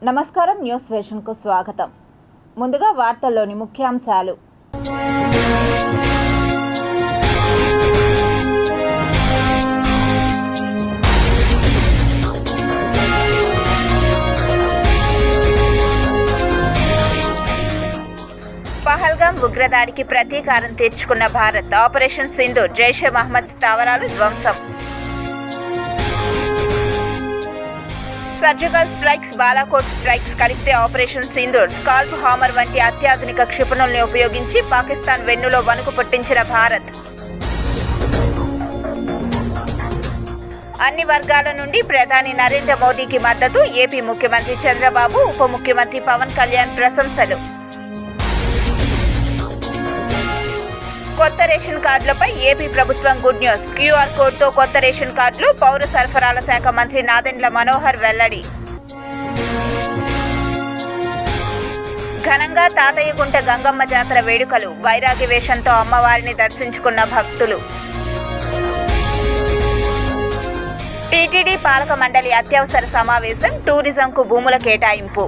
నమస్కారం. న్యూస్ వేషన్కు స్వాగతం. ముందుగా వార్తల్లోని ముఖ్యాంశాలు. పహల్గాం ఉగ్రదాడికి ప్రతీకారం తీర్చుకున్న భారత్. ఆపరేషన్ సింధూర్. జైషే మహమ్మద్ స్థావరాలు ధ్వంసం. సర్జికల్ స్ట్రైక్స్, బాలాకోట్ స్ట్రైక్స్ కలిపితే ఆపరేషన్ సింధూర్. స్కాల్ప్, హామర్ వంటి అత్యాధునిక క్షిపణుల్ని ఉపయోగించి పాకిస్తాన్ వెన్నులో వణుకు పుట్టించిన భారత్. అన్ని వర్గాల నుండి ప్రధాని నరేంద్ర మోదీకి మద్దతు. ఏపీ ముఖ్యమంత్రి చంద్రబాబు, ఉప ముఖ్యమంత్రి పవన్ కళ్యాణ్ ప్రశంసలు. కొత్త రేషన్ కార్డులపై ఏపీ ప్రభుత్వం గుడ్ న్యూస్. క్యూఆర్ కోడ్తో కొత్త రేషన్ కార్డులు. పౌర సరఫరాల శాఖ మంత్రి నాదెండ్ల మనోహర్ వెల్లడి. ఘనంగా తాతయ్యగుంట గంగమ్మ జాతర వేడుకలు. వైరాగి వేషంతో అమ్మవారిని దర్శించుకున్న భక్తులు. టీటీడీ పాలక మండలి అత్యవసర సమావేశం. టూరిజంకు భూముల కేటాయింపు.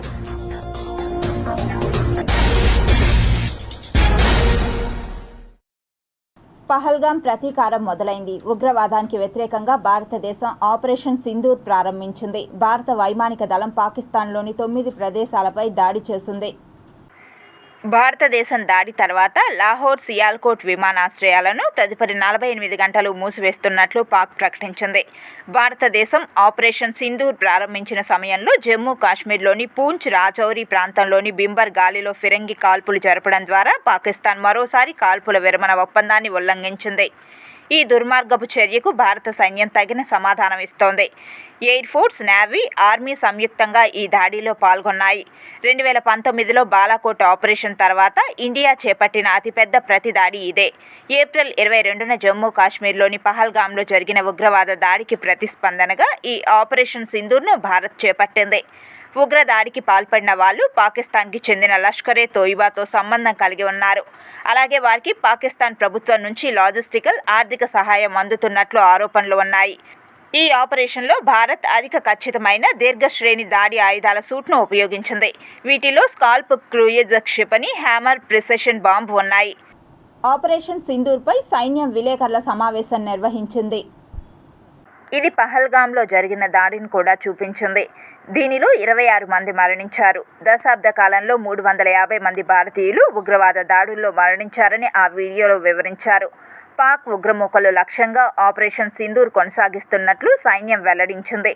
పహల్గాం ప్రతీకారం మొదలైంది. ఉగ్రవాదానికి వ్యతిరేకంగా భారతదేశం ఆపరేషన్ సింధూర్ ప్రారంభించింది. భారత వైమానిక దళం పాకిస్తాన్లోని 9 ప్రదేశాలపై దాడి చేసింది. భారతదేశం దాడి తర్వాత లాహోర్, సియాల్కోట్ విమానాశ్రయాలను తదుపరి 48 గంటలు మూసివేస్తున్నట్లు పాక్ ప్రకటించింది. భారతదేశం ఆపరేషన్ సింధూర్ ప్రారంభించిన సమయంలో జమ్మూ కాశ్మీర్లోని పూంచ్, రాజౌరి ప్రాంతంలోని బింబర్ గాలిలో ఫిరంగి కాల్పులు జరపడం ద్వారా పాకిస్తాన్ మరోసారి కాల్పుల విరమణ ఒప్పందాన్ని ఉల్లంఘించింది. ఈ దుర్మార్గపు చర్యకు భారత సైన్యం తగిన సమాధానం ఇస్తోంది. ఎయిర్ ఫోర్స్, నేవీ, ఆర్మీ సంయుక్తంగా ఈ దాడిలో పాల్గొన్నాయి. 2019లో బాలాకోట్ ఆపరేషన్ తర్వాత ఇండియా చేపట్టిన అతిపెద్ద ప్రతిదాడి ఇదే. ఏప్రిల్ 22న జమ్మూ కాశ్మీర్లోని పహల్గాంలో జరిగిన ఉగ్రవాద దాడికి ప్రతిస్పందనగా ఈ ఆపరేషన్ సింధూర్ను భారత్ చేపట్టింది. ఉగ్రదాడికి పాల్పడిన వాళ్ళు పాకిస్తాన్కి చెందిన లష్కరే తోయిబాతో సంబంధం కలిగి ఉన్నారు. అలాగే వారికి పాకిస్తాన్ ప్రభుత్వం నుంచి లాజిస్టికల్, ఆర్థిక సహాయం అందుతున్నట్లు ఆరోపణలు ఉన్నాయి. ఈ ఆపరేషన్లో భారత్ అధిక ఖచ్చితమైన దీర్ఘశ్రేణి దాడి ఆయుధాల సూట్ను ఉపయోగించింది. వీటిలో స్కాల్ప్ క్రూయిజ్ క్షిపణి, హ్యామర్ ప్రిసిషన్ బాంబు ఉన్నాయి. ఆపరేషన్ సింధూర్పై సైన్యం విలేకరుల సమావేశం నిర్వహించింది. ఇది పహల్గాంలో జరిగిన దాడిని కూడా చూపించింది. దీనిలో 26 మంది మరణించారు. దశాబ్ద కాలంలో 350 మంది భారతీయులు ఉగ్రవాద దాడుల్లో మరణించారని ఆ వీడియోలో వివరించారు. పాక్ ఉగ్రమూకలు లక్ష్యంగా ఆపరేషన్ సింధూర్ కొనసాగిస్తున్నట్లు సైన్యం వెల్లడించింది.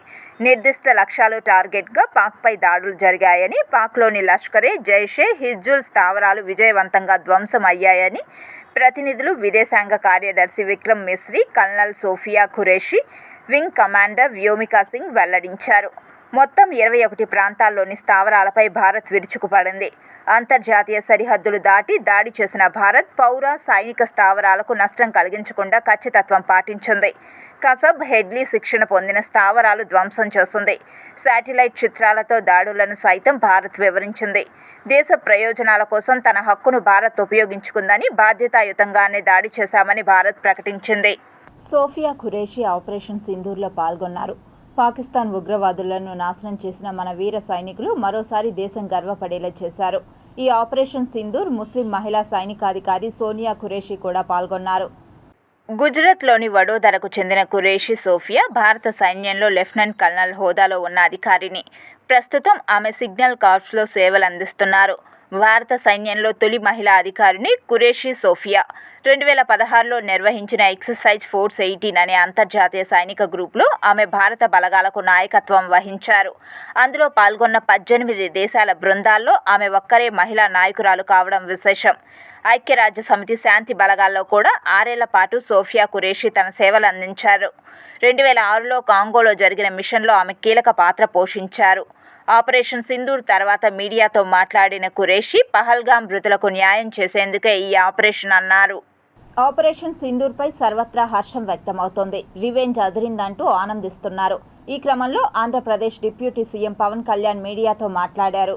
నిర్దిష్ట లక్ష్యాలు టార్గెట్గా పాక్పై దాడులు జరిగాయని, పాక్లోని లష్కరే, జైషే, హిజ్బుల్ స్థావరాలు విజయవంతంగా ధ్వంసం అయ్యాయని ప్రతినిధులు, విదేశాంగ కార్యదర్శి Vikram Misri, colonel Sofiya Qureshi, wing commander Vyomika Singh వెల్లడించారు. మొత్తం 21 ప్రాంతాల్లోని స్థావరాలపై భారత్ విరుచుకుపడింది. అంతర్జాతీయ సరిహద్దులు దాటి దాడి చేసిన భారత్ పౌర, సైనిక స్థావరాలకు నష్టం కలిగించకుండా ఖచ్చితత్వం పాటించింది. కసబ్, హెడ్లీ శిక్షణ పొందిన స్థావరాలు ధ్వంసం చేసింది. శాటిలైట్ చిత్రాలతో దాడులను సైతం భారత్ వివరించింది. దేశ ప్రయోజనాల కోసం తన హక్కును భారత్ ఉపయోగించుకుందని, బాధ్యతాయుతంగానే దాడి చేశామని భారత్ ప్రకటించింది. సోఫియా ఖురేషి ఆపరేషన్ సింధూర్లో పాల్గొన్నారు. పాకిస్తాన్ ఉగ్రవాదులను నాశనం చేసిన మన వీర సైనికులు మరోసారి దేశం గర్వపడేలా చేశారు. ఈ ఆపరేషన్ సింధూర్ ముస్లిం మహిళా సైనికాధికారి సోనియా ఖురేషి కూడా పాల్గొన్నారు. గుజరాత్లోని వడోదరకు చెందిన ఖురేషి సోఫియా భారత సైన్యంలో లెఫ్టినెంట్ కల్నల్ హోదాలో ఉన్న అధికారిని. ప్రస్తుతం ఆమె సిగ్నల్ కార్ప్స్లో సేవలు అందిస్తున్నారు. భారత సైన్యంలో తొలి మహిళా అధికారిని ఖురేషి సోఫియా. 2016లో నిర్వహించిన ఎక్సర్సైజ్ ఫోర్స్ 18 అనే అంతర్జాతీయ సైనిక గ్రూప్లో ఆమె భారత బలగాలకు నాయకత్వం వహించారు. అందులో పాల్గొన్న 18 దేశాల బృందాల్లో ఆమె ఒక్కరే మహిళా నాయకురాలు కావడం విశేషం. ఐక్యరాజ్య సమితి శాంతి బలగాల్లో కూడా 6 ఏళ్ల పాటు సోఫియా ఖురేషి తన సేవలు అందించారు. 2006లో కాంగోలో జరిగిన మిషన్లో ఆమె కీలక పాత్ర పోషించారు. ఆపరేషన్ సింధూర్ తర్వాత మీడియాతో మాట్లాడిన ఖురేషి పహల్గాం మృతులకు న్యాయం చేసేందుకే ఈ ఆపరేషన్ అన్నారు. ఆపరేషన్ సింధూర్పై సర్వత్రా హర్షం వ్యక్తమవుతోంది. రివెంజ్ అదిరిందంటూ ఆనందిస్తున్నారు. ఈ క్రమంలో ఆంధ్రప్రదేశ్ డిప్యూటీ సీఎం పవన్ కళ్యాణ్ మీడియాతో మాట్లాడారు.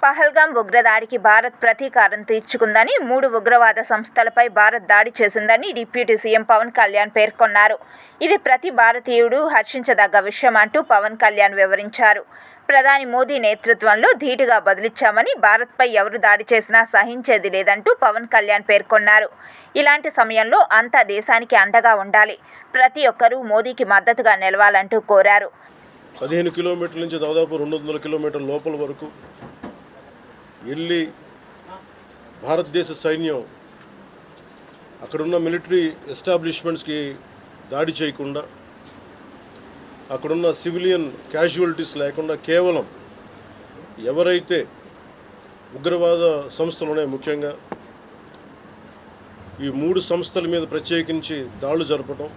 పహల్గాం ఉగ్రదాడికి భారత్ ప్రతీకారం తీర్చుకుందని, 3 ఉగ్రవాద సంస్థలపై భారత్ దాడి చేసిందని డిప్యూటీ సీఎం పవన్ కళ్యాణ్ పేర్కొన్నారు. ఇది ప్రతి భారతీయుడు హర్షించదగ్గ విషయం అంటూ పవన్ కళ్యాణ్ వివరించారు. ప్రధాని మోదీ నేతృత్వంలో ధీటుగా బదులిచ్చామని, భారత్పై ఎవరు దాడి చేసినా సహించేది లేదంటూ పవన్ కళ్యాణ్ పేర్కొన్నారు. ఇలాంటి సమయంలో అంతా దేశానికి అండగా ఉండాలి, ప్రతి ఒక్కరూ మోదీకి మద్దతుగా నిలవాలంటూ కోరారు. 15 కిలోమీటర్ల నుంచి దాదాపు 200 కిలోమీటర్ల లోపల వరకు వెళ్ళి భారతదేశ సైన్యం అక్కడున్న మిలిటరీ ఎస్టాబ్లిష్మెంట్స్కి దాడి చేయకుండా, అక్కడున్న సివిలియన్ క్యాజువాలిటీస్ లేకుండా కేవలం ఎవరైతే ఉగ్రవాద సంస్థలు ఉన్నాయో, ముఖ్యంగా ఈ 3 సంస్థల మీద ప్రత్యేకించి దాడులు జరపడం,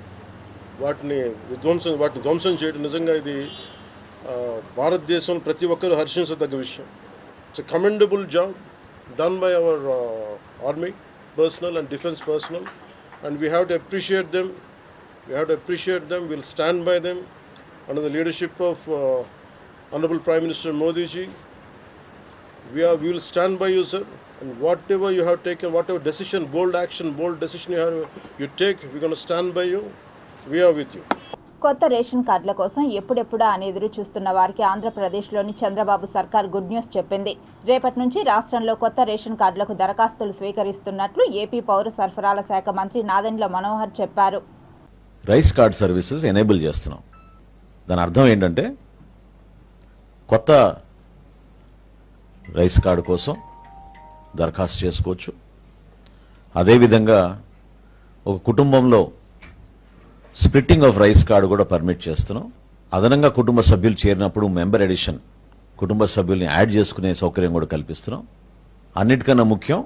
వాటిని ధ్వంసం చేయడం నిజంగా ఇది భారతదేశం ప్రతి ఒక్కరూ హర్షించదగ్గ విషయం. It's a commendable job done by our army personnel and defense personnel, and we have to appreciate them. We'll stand by them under the leadership of Honorable Prime Minister Modi ji. We will stand by you, sir, and whatever you have taken, whatever decision, bold decision you take, we're going to stand by you. We are with you. కొత్త ration కార్డుల కోసం ఎప్పుడెప్పుడా అని ఎదురు చూస్తున్న వారికి ఆంధ్రప్రదేశ్లోని చంద్రబాబు సర్కార్ గుడ్ న్యూస్ చెప్పింది. రేపటి నుంచి రాష్ట్రంలో కొత్త రేషన్ కార్డులకు దరఖాస్తులు స్వీకరిస్తున్నట్లు ఏపీ పౌర సరఫరాల శాఖ మంత్రి నాదెండ్ల మనోహర్ చెప్పారు. రైస్ కార్డ్ సర్వీసెస్ ఎనేబుల్ చేస్తున్నాం. దాని అర్థం ఏంటంటే కొత్త రైస్ కార్డు కోసం దరఖాస్తు చేసుకోవచ్చు. అదేవిధంగా ఒక కుటుంబంలో స్ప్లిట్టింగ్ ఆఫ్ రైస్ కార్డు కూడా పర్మిట్ చేస్తున్నాం. అదనంగా కుటుంబ సభ్యులు చేరినప్పుడు మెంబర్ ఎడిషన్, కుటుంబ సభ్యుల్ని యాడ్ చేసుకునే సౌకర్యం కూడా కల్పిస్తున్నాం. అన్నిటికన్నా ముఖ్యం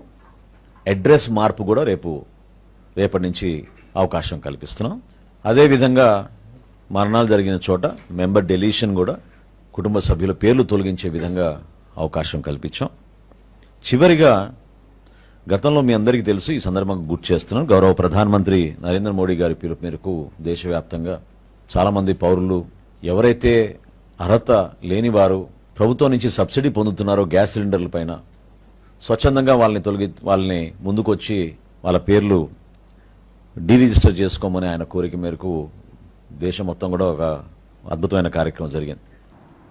అడ్రస్ మార్పు కూడా రేపటి నుంచి అవకాశం కల్పిస్తున్నాం. అదేవిధంగా మరణాలు జరిగిన చోట మెంబర్ డెలీషన్ కూడా కుటుంబ సభ్యుల పేర్లు తొలగించే విధంగా అవకాశం కల్పించాం. చివరిగా గతంలో మీ అందరికీ తెలుసు, ఈ సందర్భంగా గుర్తు చేస్తున్నాను, గౌరవ ప్రధానమంత్రి నరేంద్ర మోడీ గారి పిలుపు మేరకు దేశవ్యాప్తంగా చాలామంది పౌరులు ఎవరైతే అర్హత లేని వారు ప్రభుత్వం నుంచి సబ్సిడీ పొందుతున్నారో గ్యాస్ సిలిండర్ల పైన స్వచ్ఛందంగా వాళ్ళని ముందుకొచ్చి వాళ్ళ పేర్లు డీరిజిస్టర్ చేసుకోమని ఆయన కోరిక మేరకు దేశం మొత్తం కూడా ఒక అద్భుతమైన కార్యక్రమం జరిగింది.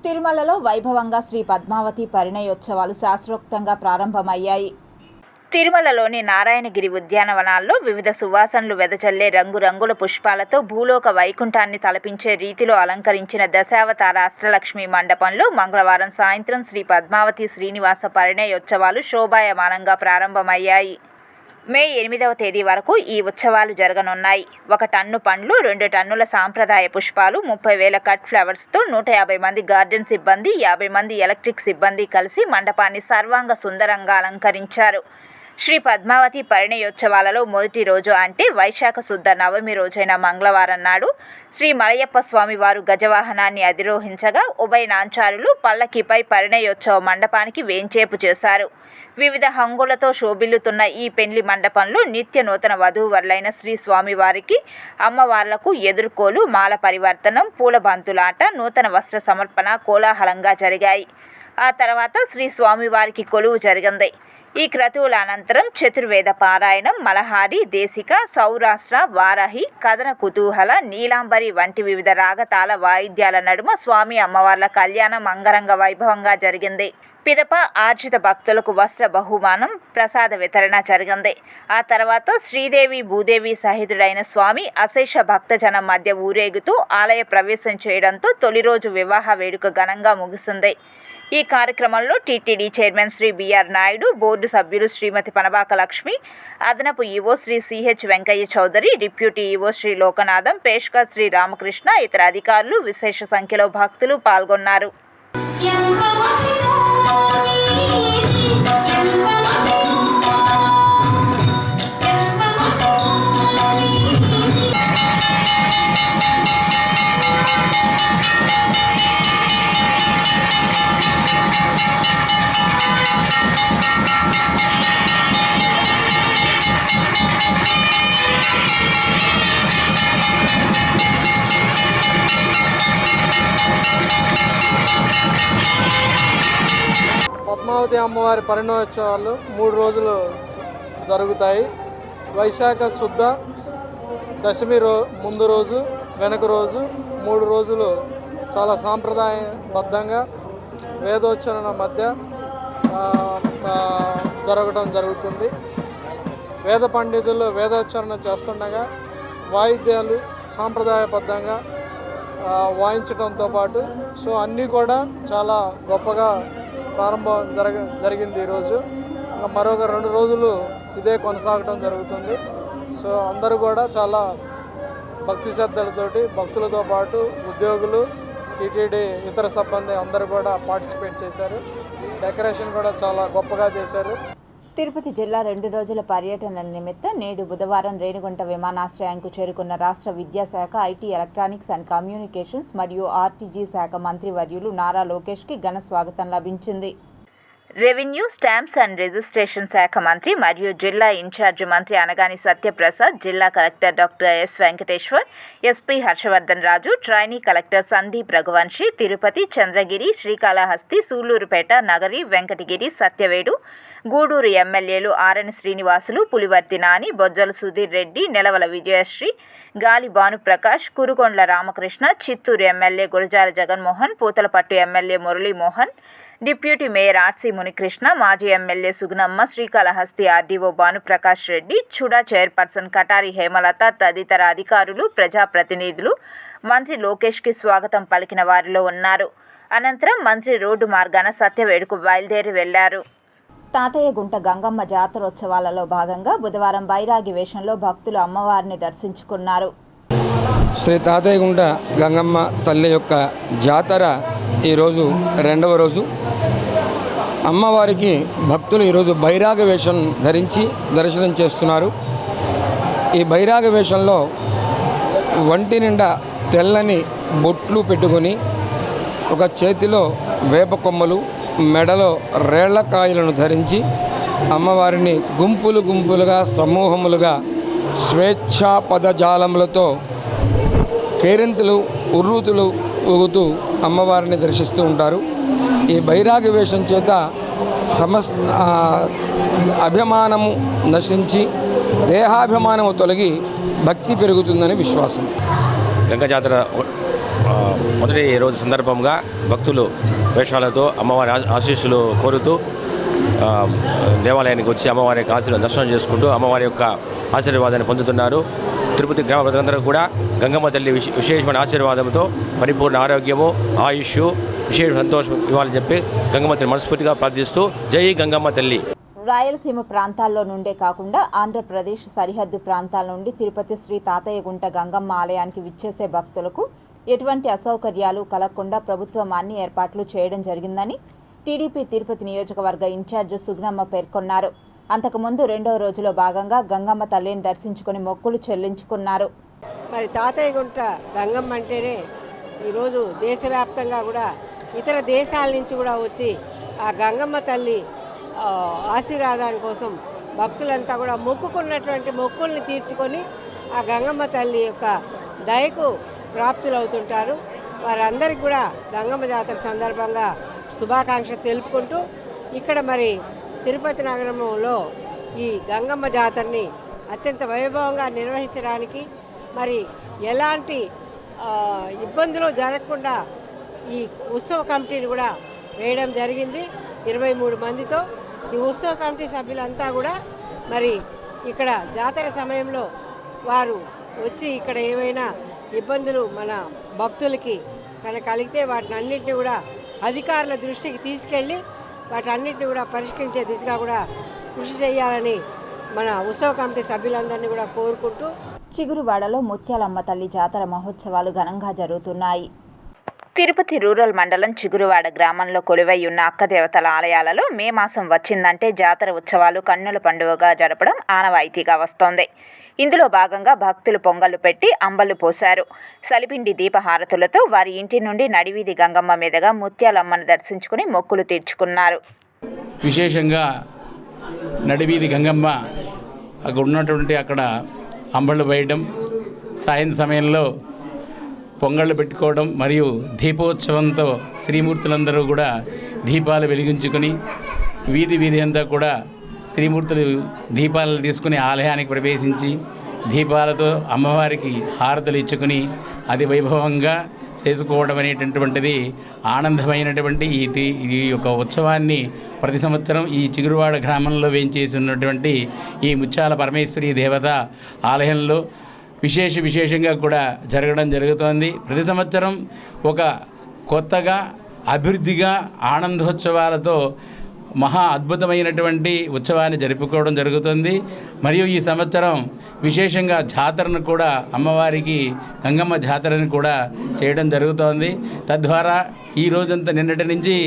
తిరుమలలో వైభవంగా శ్రీ పద్మావతి పరిణయోత్సవాలు శాస్త్రోక్తంగా ప్రారంభమయ్యాయి. తిరుమలలోని నారాయణగిరి ఉద్యానవనాల్లో వివిధ సువాసనలు వెదజల్లే రంగురంగుల పుష్పాలతో భూలోక వైకుంఠాన్ని తలపించే రీతిలో అలంకరించిన దశావతార అష్టలక్ష్మి మండపంలో మంగళవారం సాయంత్రం శ్రీ పద్మావతి శ్రీనివాస పరిణయోత్సవాలు శోభాయమానంగా ప్రారంభమయ్యాయి. మే 8వ తేదీ వరకు ఈ ఉత్సవాలు జరగనున్నాయి. 1 టన్ను పండ్లు, 2 టన్నుల సాంప్రదాయ పుష్పాలు, 30,000 కట్ ఫ్లవర్స్తో 150 మంది గార్డెన్ సిబ్బంది, 50 మంది ఎలక్ట్రిక్ సిబ్బంది కలిసి మండపాన్ని సర్వాంగ సుందరంగా అలంకరించారు. శ్రీ పద్మావతి పరిణయోత్సవాలలో మొదటి రోజు అంటే వైశాఖ శుద్ధ నవమి రోజైన మంగళవారం నాడు శ్రీ మలయప్ప స్వామి వారు గజవాహనాన్ని అధిరోహించగా ఉభయ నాంచారులు పల్లకిపై పరిణయోత్సవ మండపానికి వేంచేపు చేశారు. వివిధ హంగులతో శోభిల్లుతున్న ఈ పెండ్లి మండపంలో నిత్య నూతన వధూవరులైన శ్రీ స్వామివారికి అమ్మవార్లకు ఎదుర్కోలు, మాల పరివర్తనం, పూల బంతులాట, నూతన వస్త్ర సమర్పణ కోలాహలంగా జరిగాయి. ఆ తర్వాత శ్రీ స్వామివారికి కొలువు జరిగింది. ఈ క్రతువుల అనంతరం చతుర్వేద పారాయణం, మలహారి, దేశిక, సౌరాష్ట్ర, వారాహి, కథన కుతూహల, నీలాంబరి వంటి వివిధ రాగతాల వాయిద్యాల నడుమ స్వామి అమ్మవార్ల కళ్యాణం అంగరంగ వైభవంగా జరిగింది. పిదప ఆర్జిత భక్తులకు వస్త్ర బహుమానం, ప్రసాద వితరణ జరిగింది. ఆ తర్వాత శ్రీదేవి భూదేవి సహితుడైన స్వామి అశేష భక్తజనం మధ్య ఊరేగుతూ ఆలయ ప్రవేశం చేయడంతో తొలి రోజు వివాహ వేడుక ఘనంగా ముగిసింది. ఈ కార్యక్రమంలో TTD chairman Shri BR Naidu, board సభ్యులు శ్రీమతి పనబాక లక్ష్మి, అదనపు EO Shri CH Venkaiah Chowdary, deputy EO Shri Lokanatham, పేష్కర్ శ్రీ రామకృష్ణ, ఇతర అధికారులు, విశేష సంఖ్యలో భక్తులు పాల్గొన్నారు. పద్మావతి అమ్మవారి పరిణయోత్సవాలు 3 రోజులు జరుగుతాయి. వైశాఖ శుద్ధ దశమి ముందు రోజు, వెనక రోజు 3 రోజులు చాలా సాంప్రదాయబద్ధంగా వేదోచ్చరణ మధ్య జరగడం జరుగుతుంది. వేద పండితులు వేదోచ్చరణ చేస్తుండగా వాయిద్యాలు సాంప్రదాయబద్ధంగా వాయించడంతో పాటు సో అన్నీ కూడా చాలా గొప్పగా ప్రారంభం జరిగింది ఈరోజు. మరొక 2 రోజులు ఇదే కొనసాగడం జరుగుతుంది. సో అందరూ కూడా చాలా భక్తి శ్రద్ధలతోటి భక్తులతో పాటు ఉద్యోగులు, టీటీడీ ఇతర సిబ్బంది అందరూ కూడా పార్టిసిపేట్ చేశారు. డెకరేషన్ కూడా చాలా గొప్పగా చేశారు. తిరుపతి జిల్లా 2 రోజుల పర్యటన నిమిత్తం నేడు బుధవారం రేణిగుంట విమానాశ్రయానికి చేరుకున్న రాష్ట్ర విద్యాశాఖ, ఐటీ, ఎలక్ట్రానిక్స్ అండ్ కమ్యూనికేషన్స్ మరియు ఆర్టీజీ శాఖ మంత్రివర్యులు నారా లోకేష్కి ఘన స్వాగతం లభించింది. రెవెన్యూ, స్టాంప్స్ అండ్ రిజిస్ట్రేషన్ శాఖ మంత్రి మరియు జిల్లా ఇన్ఛార్జి మంత్రి అనగాని సత్యప్రసాద్, జిల్లా collector doctor S Venkateshwar, SP Harshavardhan Raju, trainee collector Sandeep Raghuvanshi, Tirupati, Chandragiri, Srikalahasti, Sullurpeta, Nagari, Venkatagiri, Satyavedu, Gudur ఎమ్మెల్యేలు Arani Srinivasulu, Pulivarthi Nani, Bojjala Sudheer Reddy, Nelavala Vijayasri, Gali Bhanuprakash, Kurukondla Ramakrishna, Chittoor MLA Gurajala Jaganmohan, Puthalapattu MLA Muralimohan, deputy mayor RC Munikrishna, మాజీ MLA Sugunamma, Srikalahasti RDO Bhanuprakash Reddy, CUDA chairperson Katari Hemalatha తదితర అధికారులు, ప్రజాప్రతినిధులు మంత్రి లోకేష్కి స్వాగతం పలికిన వారిలో ఉన్నారు. అనంతరం మంత్రి రోడ్డు మార్గాన సత్యవేడుకు బయలుదేరి వెళ్లారు. తాతయ్యగుంట గంగమ్మ జాతరోత్సవాలలో భాగంగా బుధవారం బైరాగి వేషంలో భక్తులు అమ్మవారిని దర్శించుకున్నారు. శ్రీ తాతయ్యగుంట గంగమ్మ తల్లి యొక్క జాతర ఈరోజు 2వ రోజు. అమ్మవారికి భక్తులు ఈరోజు బైరాగ వేషం ధరించి దర్శనం చేస్తున్నారు. ఈ బైరాగ వేషంలో ఒంటి నిండా తెల్లని బొట్లు పెట్టుకొని ఒక చేతిలో వేప కొమ్మలు, మెడలో రేళ్లకాయలను ధరించి అమ్మవారిని గుంపులు గుంపులుగా, సమూహములుగా స్వేచ్ఛా పదజాలములతో కేరింతలు, ఉర్రూతులు ఊగుతూ అమ్మవారిని దర్శిస్తూ ఉంటారు. ఈ బైరాగ వేషం చేత అభిమానము నశించి దేహాభిమానము తొలగి భక్తి పెరుగుతుందని విశ్వాసం. గంగా జాతర మొదటి రోజు సందర్భంగా భక్తులు వేషాలతో అమ్మవారి ఆశీస్సులు కోరుతూ దేవాలయానికి వచ్చి అమ్మవారి యొక్క దర్శనం చేసుకుంటూ అమ్మవారి యొక్క ఆశీర్వాదాన్ని పొందుతున్నారు. తిరుపతి గ్రామ ప్రజలందరూ కూడా గంగమ్మ తల్లి విశేషమైన ఆశీర్వాదంతో పరిపూర్ణ ఆరోగ్యము, ఆయుష్, విశేష సంతోషం ఇవ్వాలని చెప్పి గంగమ్మ తల్లి మనస్ఫూర్తిగా ప్రార్థిస్తూ జై గంగమ్మ తల్లి. రాయలసీమ ప్రాంతాల్లో నుండే కాకుండా ఆంధ్రప్రదేశ్ సరిహద్దు ప్రాంతాల నుండి తిరుపతి శ్రీ తాతయ్యగుంట గంగమ్మ ఆలయానికి విచ్చేసే భక్తులకు ఎటువంటి అసౌకర్యాలు కలగకుండా ప్రభుత్వం అన్ని ఏర్పాట్లు చేయడం జరిగిందని టీడీపీ తిరుపతి నియోజకవర్గ ఇన్ఛార్జ్ సుగుణమ్మ పేర్కొన్నారు. అంతకుముందు 2వ రోజులో భాగంగా గంగమ్మ తల్లిని దర్శించుకుని మొక్కులు చెల్లించుకున్నారు. మరి తాతయ్యగుంట గంగమ్మ అంటేనే ఈరోజు దేశవ్యాప్తంగా కూడా ఇతర దేశాల నుంచి కూడా వచ్చి ఆ గంగమ్మ తల్లి ఆశీర్వాదాని కోసం భక్తులంతా కూడా మొక్కుకున్నటువంటి మొక్కుల్ని తీర్చుకొని ఆ గంగమ్మ తల్లి యొక్క దయకు ప్రాప్తులవుతుంటారు. వారందరికీ కూడా గంగమ్మ జాతర సందర్భంగా శుభాకాంక్షలు తెలుపుకుంటూ ఇక్కడ మరి తిరుపతి నగరంలో ఈ గంగమ్మ జాతరని అత్యంత వైభవంగా నిర్వహించడానికి మరి ఎలాంటి ఇబ్బందులు జరగకుండా ఈ ఉత్సవ కమిటీని కూడా వేయడం జరిగింది 23 మందితో. ఈ ఉత్సవ కమిటీ సభ్యులంతా కూడా మరి ఇక్కడ జాతర సమయంలో వారు వచ్చి ఇక్కడ ఏమైనా ఇబ్బందులు మన భక్తులకి కలిగితే వాటిని అన్నింటినీ కూడా అధికారుల దృష్టికి తీసుకెళ్ళి వాటన్నిటిని కూడా పరిష్కరించే దిశగా కూడా కృషి చేయాలని మన ఉత్సవ కమిటీ సభ్యులందరినీ కూడా కోరుకుంటూ చిగురువాడలో ముత్యాలమ్మ తల్లి జాతర మహోత్సవాలు ఘనంగా జరుగుతున్నాయి. తిరుపతి రూరల్ మండలం చిగురువాడ గ్రామంలో కొలువై ఉన్న అక్కదేవతల ఆలయాలలో మే మాసం వచ్చిందంటే జాతర ఉత్సవాలు కన్నుల పండుగగా జరపడం ఆనవాయితీగా వస్తోంది. ఇందులో భాగంగా భక్తులు పొంగళ్లు పెట్టి అంబలు పోశారు. సలిపిండి దీపహారతులతో వారి ఇంటి నుండి నడివీధి గంగమ్మ మీదుగా ముత్యాలమ్మను దర్శించుకుని మొక్కులు తీర్చుకున్నారు. విశేషంగా నడివీధి గంగమ్మ అక్కడ అంబళ్ళు వేయడం, సాయం సమయంలో పొంగళ్ళు పెట్టుకోవడం మరియు దీపోత్సవంతో శ్రీమూర్తులందరూ కూడా దీపాలు వెలిగించుకొని వీధి అంతా కూడా శ్రీమూర్తులు దీపాలను తీసుకుని ఆలయానికి ప్రవేశించి దీపాలతో అమ్మవారికి హారతులు ఇచ్చుకుని అది వైభవంగా చేసుకోవడం అనేటటువంటిది ఆనందమైనటువంటి ఈ యొక్క ఉత్సవాన్ని ప్రతి సంవత్సరం ఈ చిగురువాడ గ్రామంలో వేంచేసి ఉన్నటువంటి ఈ ముత్యాల పరమేశ్వరి దేవత ఆలయంలో విశేషంగా కూడా జరగడం జరుగుతోంది. ప్రతి సంవత్సరం ఒక కొత్తగా అభివృద్ధిగా ఆనందోత్సవాలతో మహా అద్భుతమైనటువంటి ఉత్సవాన్ని జరుపుకోవడం జరుగుతుంది. మరియు ఈ సంవత్సరం విశేషంగా జాతరను కూడా అమ్మవారికి గంగమ్మ జాతరను కూడా చేయడం జరుగుతోంది. తద్వారా ఈ రోజంతా నిన్నటి నుంచి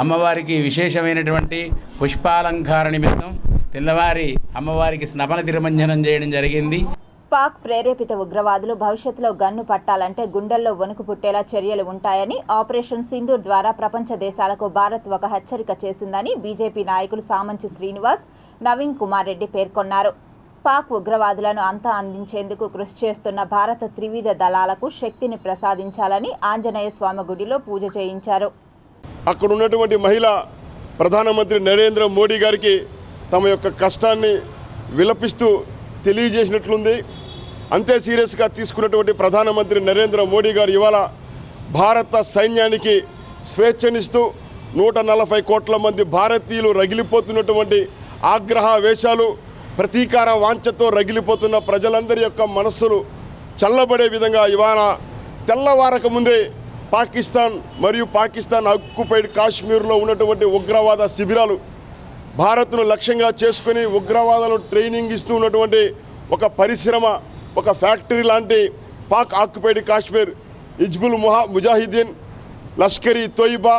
అమ్మవారికి విశేషమైనటువంటి పుష్పాలంకార నిమిత్తం తెల్లవారి అమ్మవారికి స్నపన తిరుమంజనం చేయడం జరిగింది. పాక్ ప్రేరేపిత ఉగ్రవాదులు భవిష్యత్తులో గన్ను పట్టాలంటే గుండెల్లో వణుకు పుట్టేలా చర్యలు ఉంటాయని ఆపరేషన్ సింధూర్ ద్వారా ప్రపంచ దేశాలకు భారత్ ఒక హెచ్చరిక చేసిందని బీజేపీ నాయకులు సామంచి శ్రీనివాస్, నవీన్ కుమార్ రెడ్డి పేర్కొన్నారు. పాక్ ఉగ్రవాదులను అంతా అందించేందుకు కృషి చేస్తున్న భారత త్రివిధ దళాలకు శక్తిని ప్రసాదించాలని ఆంజనేయ స్వామి గుడిలో పూజ చేయించారు. అక్కడ ఉన్నటువంటి మహిళ ప్రధానమంత్రి నరేంద్ర మోడీ గారికి తమ యొక్క కష్టాన్ని విలపిస్తూ తెలియజేసినట్లుంది. అంతే సీరియస్గా తీసుకున్నటువంటి ప్రధానమంత్రి నరేంద్ర మోడీ గారు ఇవాళ భారత సైన్యానికి స్వేచ్ఛనిస్తూ 140 కోట్ల మంది భారతీయులు రగిలిపోతున్నటువంటి ఆగ్రహావేశాలు, ప్రతీకార వాంఛతో రగిలిపోతున్న ప్రజలందరి యొక్క మనస్సులు చల్లబడే విధంగా ఇవాళ తెల్లవారక ముందే పాకిస్తాన్ మరియు పాకిస్తాన్ ఆక్యుపైడ్ కాశ్మీర్లో ఉన్నటువంటి ఉగ్రవాద శిబిరాలు భారత్ను లక్ష్యంగా చేసుకుని ఉగ్రవాదాలను ట్రైనింగ్ ఇస్తూ ఉన్నటువంటి ఒక పరిశ్రమ, ఒక ఫ్యాక్టరీ లాంటి పాక్ ఆక్యుపైడ్ కాశ్మీర్ హిజ్బుల్ ముజాహిదీన్, లష్కరీ తోయిబా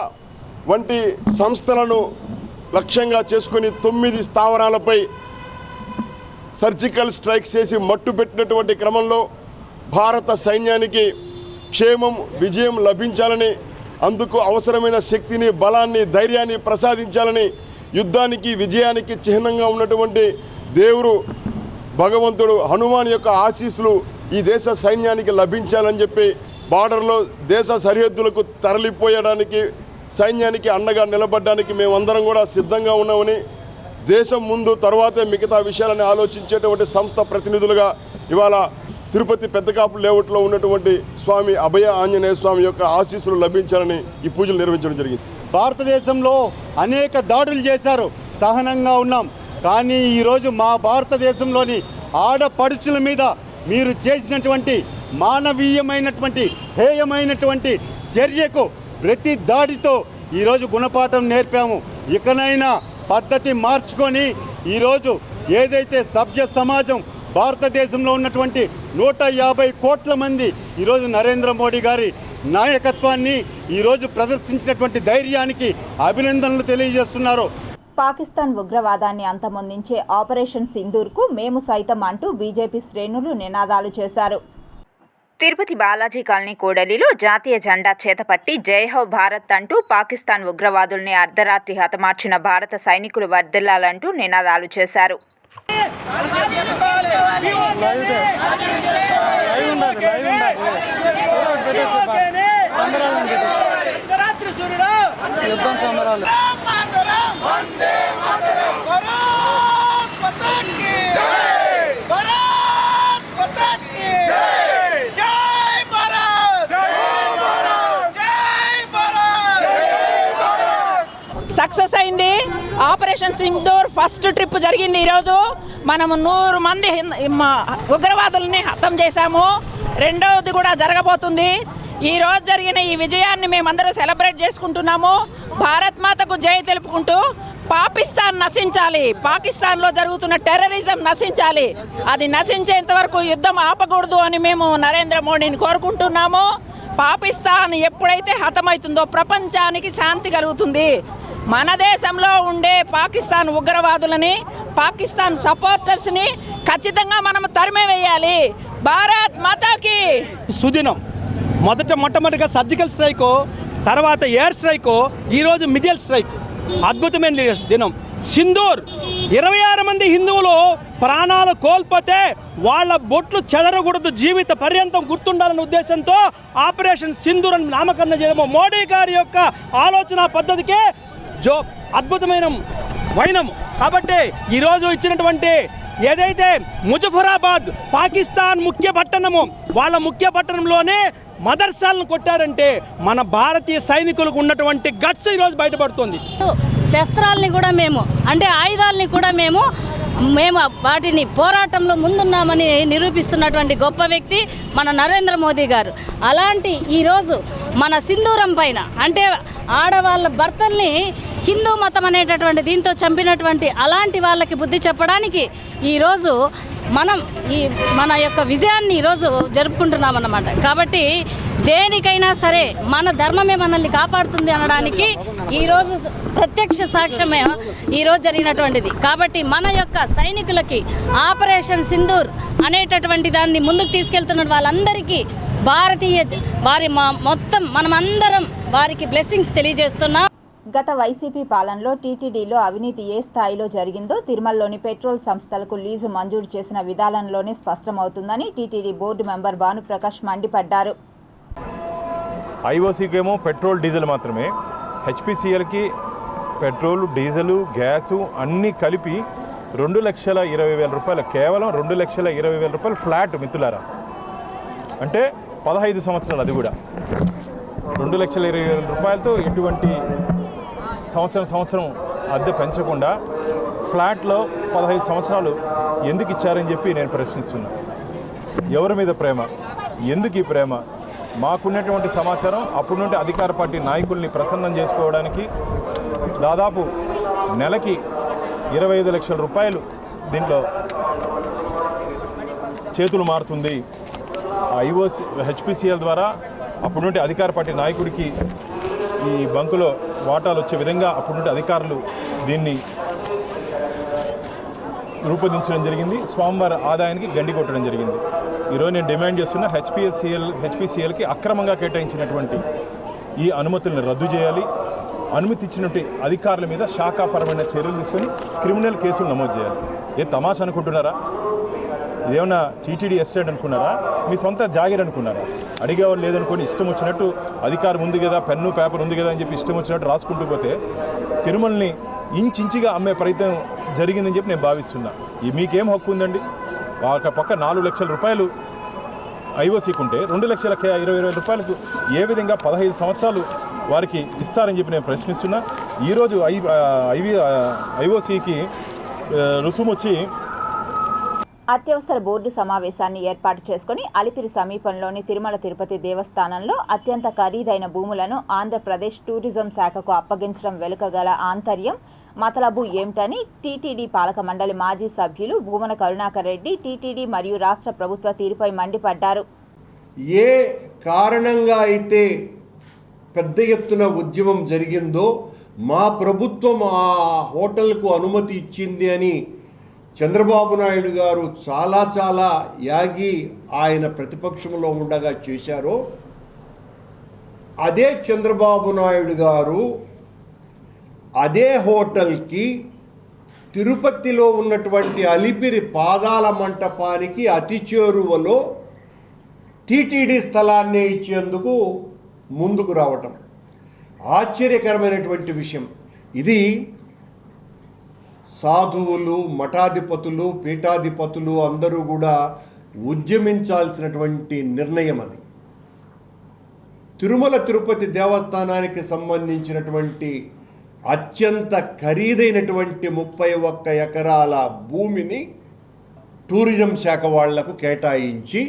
వంటి సంస్థలను లక్ష్యంగా చేసుకుని 9 స్థావరాలపై సర్జికల్ స్ట్రైక్స్ చేసి మట్టుపెట్టినటువంటి క్రమంలో భారత సైన్యానికి క్షేమం, విజయం లభించాలని, అందుకు అవసరమైన శక్తిని, బలాన్ని, ధైర్యాన్ని ప్రసాదించాలని, యుద్ధానికి విజయానికి చిహ్నంగా ఉన్నటువంటి దేవుడు భగవంతుడు హనుమాన్ యొక్క ఆశీస్సులు ఈ దేశ సైన్యానికి లభించాలని చెప్పి బార్డర్లో దేశ సరిహద్దులకు తరలిపోయడానికి, సైన్యానికి అండగా నిలబడడానికి మేమందరం కూడా సిద్ధంగా ఉన్నామని, దేశం ముందు తర్వాతే మిగతా విషయాలని ఆలోచించేటువంటి సంస్థ ప్రతినిధులుగా ఇవాళ తిరుపతి పెద్దకాపు లేఅవుట్లో ఉన్నటువంటి స్వామి అభయ ఆంజనేయ స్వామి యొక్క ఆశీస్సులు లభించాలని ఈ పూజలు నిర్వహించడం జరిగింది. భారతదేశంలో అనేక దాడులు చేశారు, సహనంగా ఉన్నాం. కానీ ఈరోజు మా భారతదేశంలోని ఆడపడుచుల మీద మీరు చేసినటువంటి మానవీయమైనటువంటి హేయమైనటువంటి చర్యకు ప్రతి దాడితో ఈరోజు గుణపాఠం నేర్పాము. ఇకనైనా పద్ధతి మార్చుకొని ఈరోజు ఏదైతే సభ్య సమాజం భారతదేశంలో ఉన్నటువంటి 150 కోట్ల మంది ఈరోజు నరేంద్ర మోడీ గారి నాయకత్వాన్ని ఈరోజు ప్రదర్శించినటువంటి ధైర్యానికి అభినందనలు తెలియజేస్తున్నారు. పాకిస్తాన్ ఉగ్రవాదాన్ని అంతమొందించే ఆపరేషన్ సింధూర్కు మేము సైతం అంటూ బీజేపీ శ్రేణులు నినాదాలు చేశారు. తిరుపతి బాలాజీ కాలనీ కూడలిలో జాతీయ జెండా చేతపట్టి జై హో భారత్ అంటూ పాకిస్తాన్ ఉగ్రవాదుల్ని అర్ధరాత్రి హతమార్చిన భారత సైనికులు వర్ధిల్లాలంటూ నినాదాలు చేశారు. సక్సెస్ అయింది. ఆపరేషన్ సింధూర్ ఫస్ట్ ట్రిప్ జరిగింది. ఈరోజు మనము 100 మంది ఉగ్రవాదుల్ని హతం చేశాము. రెండవది కూడా జరగబోతుంది. ఈరోజు జరిగిన ఈ విజయాన్ని మేమందరూ సెలబ్రేట్ చేసుకుంటున్నాము. భారత్ మాతకు జై తెలుపుకుంటూ పాకిస్తాన్ నశించాలి, పాకిస్తాన్లో జరుగుతున్న టెర్రరిజం నశించాలి. అది నశించేంత వరకు యుద్ధం ఆపకూడదు అని మేము నరేంద్ర మోడీని కోరుకుంటున్నాము. పాకిస్తాన్ ఎప్పుడైతే హతమవుతుందో ప్రపంచానికి శాంతి కలుగుతుంది. మన దేశంలో ఉండే పాకిస్తాన్ ఉగ్రవాదులని, పాకిస్తాన్ సపోర్టర్స్ని ఖచ్చితంగా మనం తరిమివేయాలి. భారత్ మాతాకి సుదినం. మొట్టమొదటిగా సర్జికల్ స్ట్రైకు, తర్వాత ఎయిర్ స్ట్రైకు, ఈరోజు మిజైల్ స్ట్రైక్. అద్భుతమైన దినం. సింధూర్ 26 మంది హిందువులు ప్రాణాలు కోల్పోతే వాళ్ళ బొట్లు చెదరకూడదు, జీవిత పర్యంతం గుర్తుండాలనే ఉద్దేశంతో ఆపరేషన్ సింధూర్ అని నామకరణం చేయడము మోడీ గారి యొక్క ఆలోచన పద్ధతికే అద్భుతమైన వైనము. కాబట్టి ఈరోజు ఇచ్చినటువంటి ఏదైతే ముజఫరాబాద్ పాకిస్తాన్ ముఖ్య పట్టణము, వాళ్ళ ముఖ్య పట్టణంలోనే మదర్సాలను కొట్టారంటే మన భారతీయ సైనికులకు ఉన్నటువంటి గట్స్ ఈరోజు బయటపడుతుంది. శస్త్రాలని కూడా మేము అంటే ఆయుధాలని కూడా మేము వాటిని పోరాటంలో ముందున్నామని నిరూపిస్తున్నటువంటి గొప్ప వ్యక్తి మన నరేంద్ర మోదీ గారు. అలాంటి ఈరోజు మన సింధూరం పైన అంటే ఆడవాళ్ళ భర్తల్ని హిందూ మతం అనేటటువంటి దీంతో చంపినటువంటి అలాంటి వాళ్ళకి బుద్ధి చెప్పడానికి ఈరోజు మన యొక్క విజయాన్ని ఈరోజు జరుపుకుంటున్నామన్నమాట. కాబట్టి దేనికైనా సరే మన ధర్మమే మనల్ని కాపాడుతుంది అనడానికి ఈరోజు ప్రత్యక్ష సాక్ష్యమే ఈరోజు జరిగినటువంటిది. కాబట్టి మన యొక్క సైనికులకి ఆపరేషన్ సింధూర్ అనేటటువంటి దాన్ని ముందుకు తీసుకెళ్తున్న వాళ్ళందరికీ మొత్తం మనమందరం వారికి బ్లెస్సింగ్స్ తెలియజేస్తున్నాం. గత వైసీపీ పాలనలో టీటీడీలో అవినీతి ఏ స్థాయిలో జరిగిందో తిరుమలలోని పెట్రోల్ సంస్థలకు లీజు మంజూరు చేసిన విధానంలోనే స్పష్టమవుతుందని టీటీడీ బోర్డు మెంబర్ భానుప్రకాష్ మండిపడ్డారు. ఐఓసీకేమో పెట్రోల్ డీజిల్ మాత్రమే, హెచ్పిసిఎల్కి పెట్రోల్ డీజిల్ గ్యాసు అన్నీ కలిపి 2,20,000 రూపాయలు, కేవలం 2,20,000 రూపాయలు ఫ్లాట్ మిత్రులారా. అంటే 15 సంవత్సరాలు, అది కూడా 2,20,000 రూపాయలతో ఎటువంటి సంవత్సరం అద్దె పెంచకుండా ఫ్లాట్లో 15 సంవత్సరాలు ఎందుకు ఇచ్చారని చెప్పి నేను ప్రశ్నిస్తున్నా. ఎవరి మీద ప్రేమ? ఎందుకు ఈ ప్రేమ? మాకున్నటువంటి సమాచారం అప్పుడు నుండి అధికార పార్టీ నాయకుల్ని ప్రసన్నం చేసుకోవడానికి దాదాపు నెలకి 25 లక్షల రూపాయలు దీంట్లో చేతులు మారుతుంది. ఐఓసి హెచ్పిసిఎల్ ద్వారా అప్పుడు నుండి అధికార పార్టీ నాయకుడికి ఈ బంకులో వాటాలు వచ్చే విధంగా అప్పుడు నుండి అధికారులు దీన్ని రూపొందించడం జరిగింది. స్వామివారి ఆదాయానికి గండి కొట్టడం జరిగింది. ఈరోజు నేను డిమాండ్ చేస్తున్న హెచ్పిసిఎల్కి అక్రమంగా కేటాయించినటువంటి ఈ అనుమతులను రద్దు చేయాలి. అనుమతి ఇచ్చినట్టు అధికారుల మీద శాఖాపరమైన చర్యలు తీసుకొని క్రిమినల్ కేసులు నమోదు చేయాలి. ఏ తమాషా అనుకుంటున్నారా? ఇదేమన్నా టీటీడీ ఎస్టేట్ అనుకున్నారా? మీ సొంత జాగీర్ అనుకున్నారా? అడిగేవాళ్ళు లేదనుకోని ఇష్టం వచ్చినట్టు అధికారం ఉంది కదా, పెన్ను పేపర్ ఉంది కదా అని చెప్పి ఇష్టం వచ్చినట్టు రాసుకుంటూ పోతే తిరుమలని ఇంచుగా అమ్మే ప్రయత్నం జరిగిందని చెప్పి నేను భావిస్తున్నా. మీకేం హక్కు ఉందండి? ఒక పక్క 4 లక్షల రూపాయలు ఐఓసీకి ఉంటే 2,20,000 రూపాయలకు ఏ విధంగా 15 సంవత్సరాలు వారికి ఇస్తారని చెప్పి నేను ప్రశ్నిస్తున్నా. ఈరోజు ఐఓసీకి రుసుము వచ్చి అత్యవసర బోర్డు సమావేశాన్ని ఏర్పాటు చేసుకుని అలిపిరి సమీపంలోని తిరుమల తిరుపతి దేవస్థానంలో అత్యంత ఖరీదైన భూములను ఆంధ్రప్రదేశ్ టూరిజం శాఖకు అప్పగించడం వెనుకగల ఆంతర్యం మతలబు ఏమిటని టీటీడీ పాలక మండలి మాజీ సభ్యులు భూమన కరుణాకర్ రెడ్డి టీటీడీ మరియు రాష్ట్ర ప్రభుత్వ తీరుపై మండిపడ్డారు. ఏ కారణంగా అయితే పెద్ద ఎత్తున ఉద్యమం జరిగిందో మా ప్రభుత్వం ఆ హోటల్కు అనుమతి ఇచ్చింది అని చంద్రబాబు నాయుడు గారు చాలా యాగి ఆయన ప్రతిపక్షంలో ఉండగా చేశారో, అదే చంద్రబాబు నాయుడు గారు అదే హోటల్కి తిరుపతిలో ఉన్నటువంటి అలిపిరి పాదాల మంటపానికి అతి చేరువలో టీటీడీ స్థలాన్ని ఇచ్చేందుకు ముందుకు రావటం ఆశ్చర్యకరమైనటువంటి విషయం. ఇది సాధువులు, మఠాధిపతులు, పీఠాధిపతులు అందరూ కూడా ఉద్యమించాల్సినటువంటి నిర్ణయం అది. తిరుమల తిరుపతి దేవస్థానానికి సంబంధించినటువంటి అత్యంత ఖరీదైనటువంటి 31 ఎకరాల భూమిని టూరిజం శాఖ వాళ్లకు కేటాయించి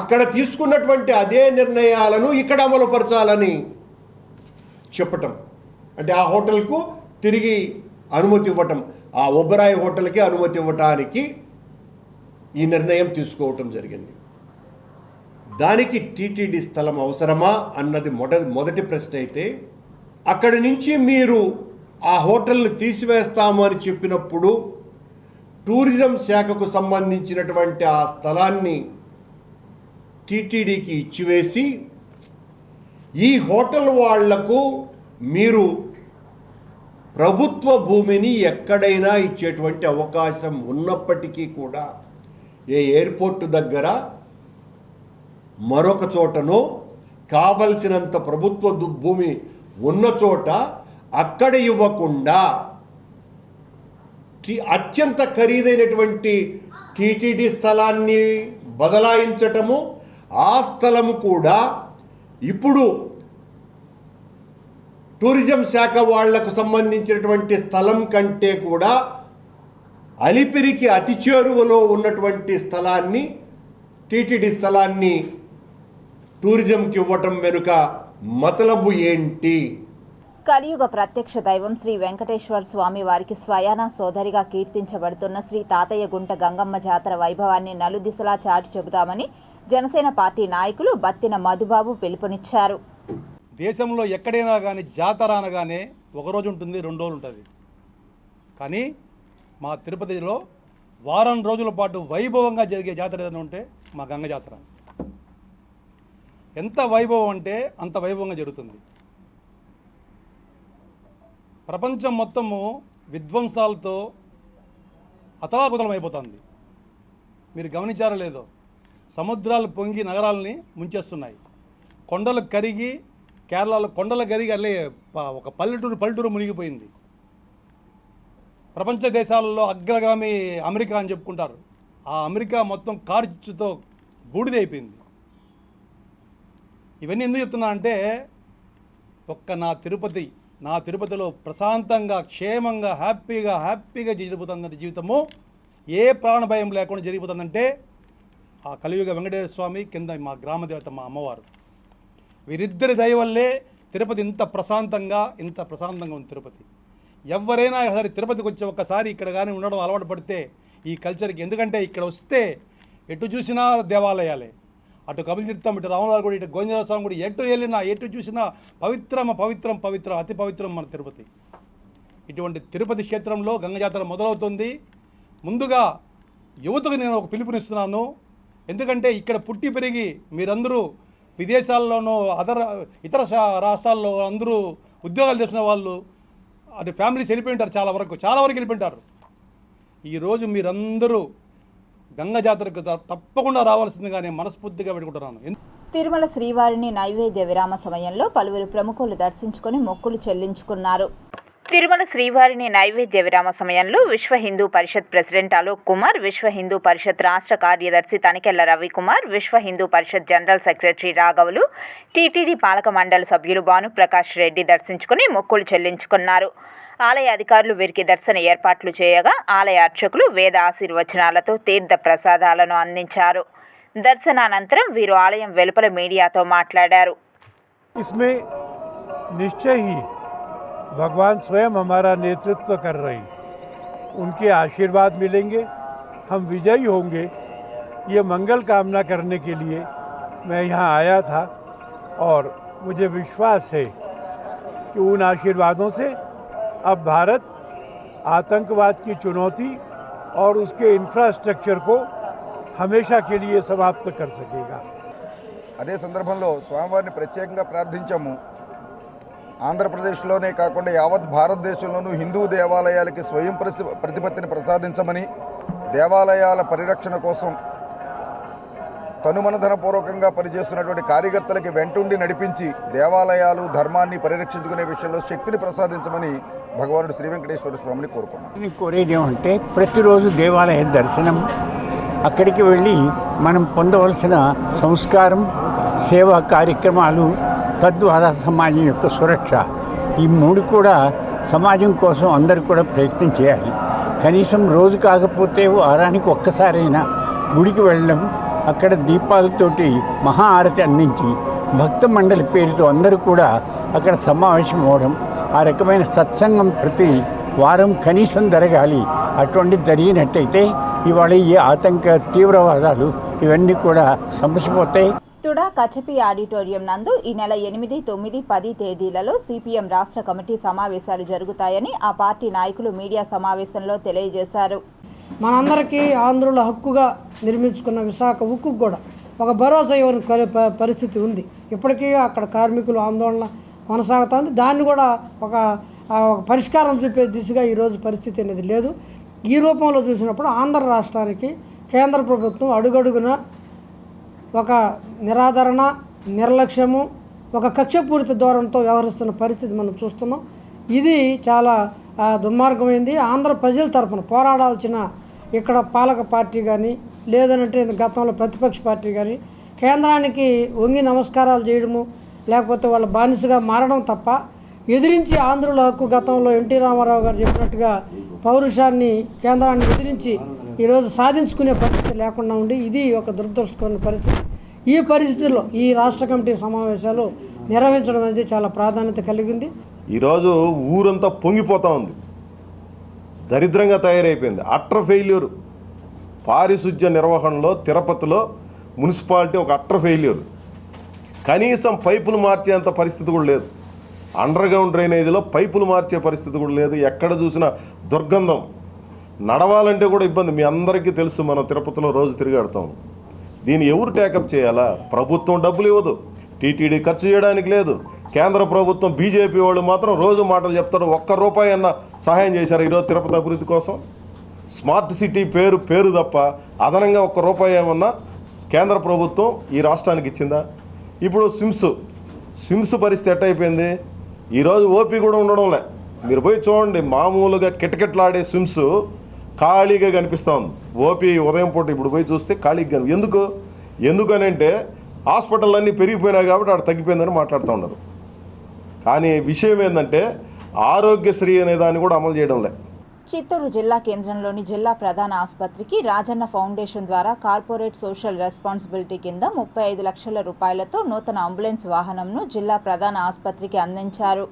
అక్కడ తీసుకున్నటువంటి అదే నిర్ణయాలను ఇక్కడ అమలుపరచాలని చెప్పటం, అంటే ఆ హోటల్కు తిరిగి అనుమతి ఇవ్వటం, ఆ ఒబరాయ్ హోటల్కి అనుమతి ఇవ్వటానికి ఈ నిర్ణయం తీసుకోవటం జరిగింది. దానికి టీటీడీ స్థలం అవసరమా అన్నది మొదటి ప్రశ్న అయితే, అక్కడి నుంచి మీరు ఆ హోటల్ని తీసివేస్తాము అని చెప్పినప్పుడు టూరిజం శాఖకు సంబంధించినటువంటి ఆ స్థలాన్ని టీటీడీకి ఇచ్చివేసి ఈ హోటల్ వాళ్లకు మీరు ప్రభుత్వ భూమిని ఎక్కడైనా ఇచ్చేటువంటి అవకాశం ఉన్నప్పటికీ కూడా ఏ ఎయిర్పోర్టు దగ్గర మరొక చోటనో కావలసినంత ప్రభుత్వ భూమి ఉన్న చోట అక్కడ ఇవ్వకుండా అత్యంత ఖరీదైనటువంటి టీటీడీ స్థలాన్ని బదలాయించటము, ఆ స్థలము కూడా ఇప్పుడు టూరిజం శాఖ వాళ్లకు సంబంధించినటువంటి స్థలం కంటే కూడా అలిపిరికి అతి చేరువలో ఉన్నటువంటి స్థలాన్ని, టీటీడీ స్థలాన్ని టూరిజంకి ఇవ్వటం వెనుక మతలబు ఏంటి? కలియుగ ప్రత్యక్ష దైవం శ్రీ వెంకటేశ్వర స్వామి వారికి స్వయాన సోదరిగా కీర్తించబడుతున్న శ్రీ తాతయ్య గుంట గంగమ్మ జాతర వైభవాన్ని నలుదిశలా చాటి చెబుతామని జనసేన పార్టీ నాయకులు బత్తిన మధుబాబు పిలుపునిచ్చారు. దేశంలో ఎక్కడైనా కానీ జాతర అనగానే ఒకరోజు ఉంటుంది, 2 రోజులు ఉంటుంది. కానీ మా తిరుపతిలో వారం రోజుల పాటు వైభవంగా జరిగే జాతర ఏదైనా ఉంటే మా గంగ జాతర. ఎంత వైభవం అంటే అంత వైభవంగా జరుగుతుంది. ప్రపంచం మొత్తము విధ్వంసాలతో అతలాకుతలం అయిపోతుంది. మీరు గమనించారో లేదో, సముద్రాలు పొంగి నగరాలని ముంచేస్తున్నాయి. కొండలు కరిగి, కేరళలో కొండలు కరిగి అల్లే ఒక పల్లెటూరు మునిగిపోయింది. ప్రపంచ దేశాలలో అగ్రగామి అమెరికా అని చెప్పుకుంటారు. ఆ అమెరికా మొత్తం కార్చుతో బూడిదైపోయింది. ఇవన్నీ ఎందుకు చెప్తున్నా అంటే, ఒక్క నా తిరుపతిలో ప్రశాంతంగా, క్షేమంగా, హ్యాపీగా జరిగిపోతుందంటే జీవితము, ఏ ప్రాణ భయం లేకుండా జరిగిపోతుందంటే ఆ కలియుగ వెంకటేశ్వర స్వామి కింద మా గ్రామదేవత మా అమ్మవారు, వీరిద్దరి దయ వల్లే తిరుపతి ఇంత ప్రశాంతంగా ఉంది. తిరుపతి ఎవరైనా సరే తిరుపతికి వచ్చి ఒక్కసారి ఇక్కడ కానీ ఉండడం అలవాటు పడితే ఈ కల్చర్కి, ఎందుకంటే ఇక్కడ వస్తే ఎటు చూసినా దేవాలయాలే, అటు కపిలతీర్థం, ఇటు రామవారి గుడి, ఇటు గోవిందరాజ స్వామి గుడి, ఎటు చూసినా పవిత్రం, అతి పవిత్రం మన తిరుపతి. ఇటువంటి తిరుపతి క్షేత్రంలో గంగ జాతర మొదలవుతుంది. ముందుగా యువతకు నేను ఒక పిలుపునిస్తున్నాను. ఎందుకంటే ఇక్కడ పుట్టి పెరిగి మీరందరూ విదేశాల్లోనూ ఇతర రాష్ట్రాల్లో అందరూ ఉద్యోగాలు చేసిన వాళ్ళు, అటు ఫ్యామిలీస్ వెళ్ళిపోయి ఉంటారు, చాలా వరకు వెళ్ళిపోయింటారు. ఈరోజు మీరందరూ గంగ జాతరకు తప్పకుండా రావాల్సిందిగానే మనస్ఫూర్తిగా పెట్టుకుంటున్నాను. తిరుమల శ్రీవారిని నైవేద్య విరామ సమయంలో పలువురు ప్రముఖులు దర్శించుకుని మొక్కులు చెల్లించుకున్నారు. తిరుమల శ్రీవారిని నైవేద్య విరామ సమయంలో విశ్వ హిందూ పరిషత్ ప్రెసిడెంట్ అలోక్ కుమార్, విశ్వ హిందూ పరిషత్ రాష్ట్ర కార్యదర్శి తనికెళ్ల రవికుమార్, విశ్వ Hindu Parishad general secretary రాఘవులు, TTD పాలక మండలి సభ్యులు భానుప్రకాష్ రెడ్డి దర్శించుకుని మొక్కులు చెల్లించుకున్నారు. ఆలయ అధికారులు వీరికి దర్శన ఏర్పాట్లు చేయగా ఆలయ అర్చకులు వేద ఆశీర్వచనాలతో తీర్థ ప్రసాదాలను అందించారు. దర్శనానంతరం వీరు ఆలయం వెలుపల మీడియాతో మాట్లాడారు. भगवान स्वयं हमारा नेतृत्व कर रहे हैं, उनके आशीर्वाद मिलेंगे, हम विजयी होंगे। ये मंगल कामना करने के लिए मैं यहाँ आया था और मुझे विश्वास है कि उन आशीर्वादों से अब भारत आतंकवाद की चुनौती और उसके इंफ्रास्ट्रक्चर को हमेशा के लिए समाप्त कर सकेगा। అదే సందర్భంలో స్వామివారిని ప్రత్యేకంగా ప్రార్థించాము. ఆంధ్రప్రదేశ్లోనే కాకుండా యావత్ భారతదేశంలోనూ హిందూ దేవాలయాలకి స్వయం ప్రతిపత్తిని ప్రసాదించమని, దేవాలయాల పరిరక్షణ కోసం తనుమనధనపూర్వకంగా పనిచేస్తున్నటువంటి కార్యకర్తలకి వెంటుండి నడిపించి దేవాలయాలు ధర్మాన్ని పరిరక్షించుకునే విషయంలో శక్తిని ప్రసాదించమని భగవానుడు శ్రీ వెంకటేశ్వర స్వామిని కోరుకున్నాను. కోరేది ఏమంటే, ప్రతిరోజు దేవాలయ దర్శనం, అక్కడికి వెళ్ళి మనం పొందవలసిన సంస్కారం, సేవా కార్యక్రమాలు, తద్వారా సమాజం యొక్క సురక్ష, ఈ 3 కూడా సమాజం కోసం అందరూ కూడా ప్రయత్నం చేయాలి. కనీసం రోజు కాకపోతే వారానికి ఒక్కసారైనా గుడికి వెళ్ళడం, అక్కడ దీపాలతోటి మహా ఆరతి అందించి భక్త మండలి పేరుతో అందరూ కూడా అక్కడ సమావేశం అవ్వడం, ఆ రకమైన సత్సంగం ప్రతి వారం కనీసం జరగాలి. అటువంటి జరిగినట్టయితే ఇవాళ ఈ ఆతంక తీవ్రవాదాలు ఇవన్నీ కూడా సమసిపోతాయి. తుడా కచపి ఆడిటోరియం నందు ఈ నెల 8, 9, 10 తేదీలలో సిపిఎం రాష్ట్ర కమిటీ సమావేశాలు జరుగుతాయని ఆ పార్టీ నాయకులు మీడియా సమావేశంలో తెలియజేశారు. మనందరికీ ఆంధ్రుల హక్కుగా నిర్మించుకున్న విశాఖ ఉక్కు కూడా ఒక భరోసా ఇవ్వని పరిస్థితి ఉంది. ఇప్పటికీ అక్కడ కార్మికులు ఆందోళన కొనసాగుతుంది. దాన్ని కూడా ఒక పరిష్కారం చూపే దిశగా ఈరోజు పరిస్థితి అనేది లేదు. ఈ రూపంలో చూసినప్పుడు ఆంధ్ర రాష్ట్రానికి కేంద్ర ప్రభుత్వం అడుగడుగున ఒక నిరాదరణ, నిర్లక్ష్యము, ఒక కక్షపూరిత ధోరణితో వ్యవహరిస్తున్న పరిస్థితి మనం చూస్తున్నాం. ఇది చాలా దుర్మార్గమైంది. ఆంధ్ర ప్రజల తరఫున పోరాడాల్సిన ఇక్కడ పాలక పార్టీ కానీ లేదనంటే గతంలో ప్రతిపక్ష పార్టీ కానీ కేంద్రానికి వంగి నమస్కారాలు చేయడము లేకపోతే వాళ్ళ బానిసగా మారడం తప్ప ఎదిరించి ఆంధ్రుల హక్కు గతంలో ఎన్టీ రామారావు గారు చెప్పినట్టుగా పౌరుషాన్ని కేంద్రాన్ని ఎదిరించి ఈరోజు సాధించుకునే పరిస్థితి లేకుండా ఉండి ఇది ఒక దురదృష్టకరమైన పరిస్థితి. ఈ పరిస్థితుల్లో ఈ రాష్ట్ర కమిటీ సమావేశాలు నిర్వహించడం అనేది చాలా ప్రాధాన్యత కలిగింది. ఈరోజు ఊరంతా పొంగిపోతూ ఉంది, దరిద్రంగా తయారైపోయింది. అట్టర్ ఫెయిల్యూర్ పారిశుధ్య నిర్వహణలో తిరుపతిలో మున్సిపాలిటీ ఒక అట్టర్ ఫెయిల్యూర్. కనీసం పైపులు మార్చేంత పరిస్థితి కూడా లేదు. అండర్ గ్రౌండ్ డ్రైనేజీలో పైపులు మార్చే పరిస్థితి కూడా లేదు. ఎక్కడ చూసినా దుర్గంధం, నడవాలంటే కూడా ఇబ్బంది. మీ అందరికీ తెలుసు, మనం తిరుపతిలో రోజు తిరిగాడుతాం. దీన్ని ఎవరు టేకప్ చేయాలా? ప్రభుత్వం డబ్బులు ఇవ్వదు, టీటీడీ ఖర్చు చేయడానికి లేదు. కేంద్ర ప్రభుత్వం బీజేపీ వాళ్ళు మాత్రం రోజు మాటలు చెప్తాడు. ₹1 అన్న సహాయం చేశారు ఈరోజు తిరుపతి అభివృద్ధి కోసం? స్మార్ట్ సిటీ పేరు తప్ప అదనంగా ₹1 ఏమన్నా కేంద్ర ప్రభుత్వం ఈ రాష్ట్రానికి ఇచ్చిందా? ఇప్పుడు స్విమ్స్ పరిస్థితి ఎట్టయిపోయింది. ఈరోజు ఓపీ కూడా ఉండడంలే. మీరు పోయి చూడండి, మామూలుగా కిటకిటలాడే స్విమ్స్ ఖాళీగా కనిపిస్తూ ఉంది. ఓపీ ఉదయం పూట ఇప్పుడు పోయి చూస్తే ఖాళీగా ఎందుకనంటే హాస్పిటల్ అన్నీ పెరిగిపోయినాయి కాబట్టి అక్కడ తగ్గిపోయిందని మాట్లాడుతూ ఉన్నారు. కానీ విషయం ఏంటంటే ఆరోగ్యశ్రీ అనే దాన్ని కూడా అమలు చేయడంలే. చిత్తూరు జిల్లా కేంద్రంలోని జిల్లా ప్రధాన ఆసుపత్రికి రాజన్న ఫౌండేషన్ ద్వారా కార్పొరేట్ సోషల్ రెస్పాన్సిబిలిటీ కింద 35 లక్షల రూపాయలతో నూతన అంబులెన్స్ వాహనంను జిల్లా ప్రధాన ఆసుపత్రికి అందించారు.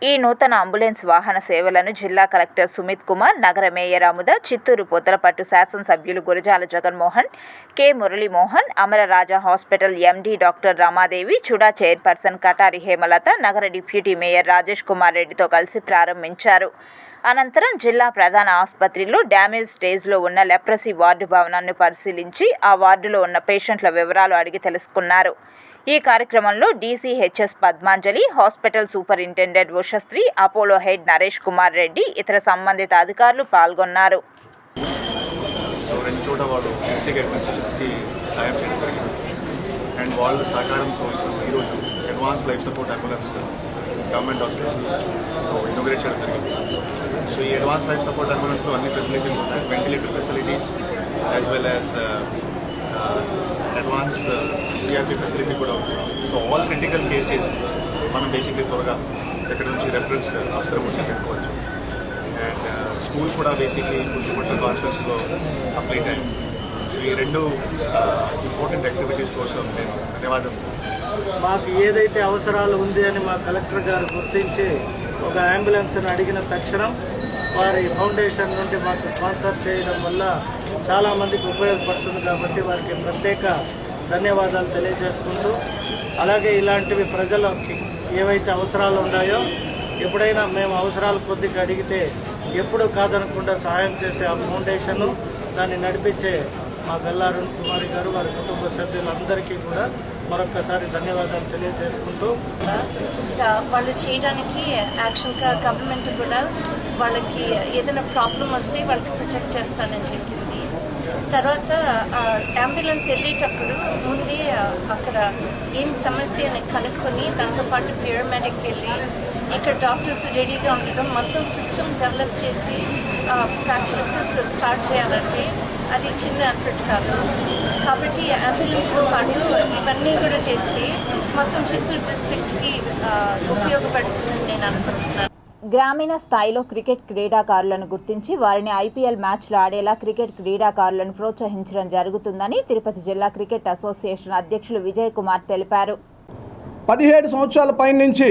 ఈ నూతన అంబులెన్స్ వాహన సేవలను జిల్లా కలెక్టర్ సుమిత్ కుమార్, నగర మేయర్ అముద, చిత్తూరు పొత్తలపట్టు శాసనసభ్యులు Gurajala Jaganmohan, K Muralimohan, Amararaja hospital MD doctor Ramadevi, CUDA chairperson Katari Hemalatha, నగర డిప్యూటీ మేయర్ రాజేష్ కుమార్ రెడ్డితో కలిసి ప్రారంభించారు. అనంతరం జిల్లా ప్రధాన ఆసుపత్రిలో డ్యామేజ్ స్టేజ్లో ఉన్న లెప్రసీ వార్డు భవనాన్ని పరిశీలించి ఆ వార్డులో ఉన్న పేషెంట్ల వివరాలు అడిగి తెలుసుకున్నారు. ఈ కార్యక్రమంలో DCHS Padmanjali, hospital superintendent Ushasri, Apollo head Naresh Kumar Reddy, ఇతర సంబంధిత అధికారులు పాల్గొన్నారు. అండ్ వాళ్ళ సహకారంతో ఈరోజు advance life support ambulance government hospital inaugurate చేయడం జరిగింది. సో ఈ అడ్వాన్స్ లైఫ్ సపోర్ట్ అంబులెన్స్లో అన్ని ఫెసిలిటీస్ ఉంటాయి. Ventilator facilities as well as advance CRP facility కూడా ఉంది. సో ఆల్ క్రిటికల్ కేసెస్ మనం బేసిక్లీ త్వరగా ఇక్కడ నుంచి రెఫరెన్స్ అవసరం వచ్చి పెట్టుకోవచ్చు. అండ్ స్కూల్ కూడా బేసిక్లీ కొంచెం కాన్స్టిట్యూన్సీలో కంప్లీట్ అయ్యింది. సో ఈ రెండు ఇంపార్టెంట్ యాక్టివిటీస్ కోసం నేను ధన్యవాదాలు. మాకు ఏదైతే అవసరాలు ఉంది అని మా కలెక్టర్ గారు గుర్తించి ఒక అంబులెన్స్ను అడిగిన తక్షణం వారి ఫౌండేషన్ నుండి మాకు స్పాన్సర్ చేయడం వల్ల చాలామందికి ఉపయోగపడుతుంది. కాబట్టి వారికి ప్రత్యేక ధన్యవాదాలు తెలియజేసుకుంటూ, అలాగే ఇలాంటివి ప్రజలకి ఏవైతే అవసరాలు ఉన్నాయో ఎప్పుడైనా మేము అవసరాలు కొద్దిగా అడిగితే ఎప్పుడూ కాదనకుండా సహాయం చేసే ఆ ఫౌండేషను, దాన్ని నడిపించే మా గల్లారు కుమారి గారు, వారి కుటుంబ సభ్యులందరికీ కూడా మరొక్కసారి ధన్యవాదాలు తెలియజేసుకుంటూ, వాళ్ళు చేయడానికి యాక్చువల్గా గవర్నమెంట్ కూడా వాళ్ళకి ఏదైనా ప్రాబ్లం వస్తే వాళ్ళకి ప్రొటెక్ట్ చేస్తానని చెప్పింది. తర్వాత అంబులెన్స్ వెళ్ళేటప్పుడు ముందే అక్కడ ఏం సమస్య అని కనుక్కొని దాంతోపాటు పారామెడిక్ వెళ్ళి ఇక్కడ డాక్టర్స్ రెడీగా ఉండడం, మొత్తం సిస్టమ్ డెవలప్ చేసి ప్రాక్టీసెస్ స్టార్ట్ చేయాలంటే అది చిన్న ఎఫర్ట్ కాదు. కాబట్టి అంబులెన్స్తో పాటు ఇవన్నీ కూడా చేస్తే మొత్తం చిత్తూరు డిస్ట్రిక్ట్కి ఉపయోగపడుతుందని నేను అనుకుంటున్నాను. గ్రామీణ స్థాయిలో క్రికెట్ క్రీడాకారులను గుర్తించి వారిని ఐపీఎల్ మ్యాచ్లు ఆడేలా క్రికెట్ క్రీడాకారులను ప్రోత్సహించడం జరుగుతుందని తిరుపతి జిల్లా క్రికెట్ అసోసియేషన్ అధ్యక్షులు విజయ్ కుమార్ తెలిపారు. 17 సంవత్సరాల పైన నుంచి